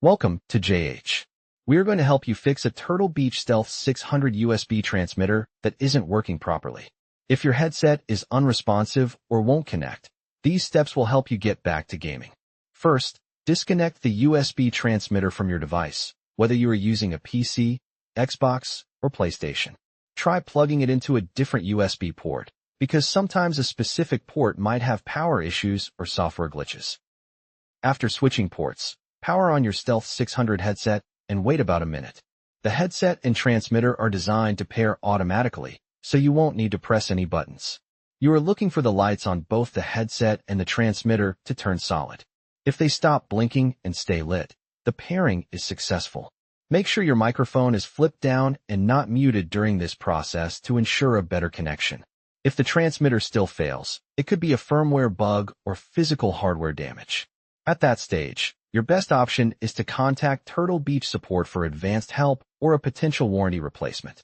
Welcome to JH. We are going to help you fix a Turtle Beach Stealth 600 USB transmitter that isn't working properly. If your headset is unresponsive or won't connect, these steps will help you get back to gaming. First, disconnect the USB transmitter from your device, whether you are using a PC, Xbox, or PlayStation. Try plugging it into a different USB port, because sometimes a specific port might have power issues or software glitches. After switching ports, power on your Stealth 600 headset and wait about a minute. The headset and transmitter are designed to pair automatically, so you won't need to press any buttons. You are looking for the lights on both the headset and the transmitter to turn solid. If they stop blinking and stay lit, the pairing is successful. Make sure your microphone is flipped down and not muted during this process to ensure a better connection. If the transmitter still fails, it could be a firmware bug or physical hardware damage. At that stage, your best option is to contact Turtle Beach support for advanced help or a potential warranty replacement.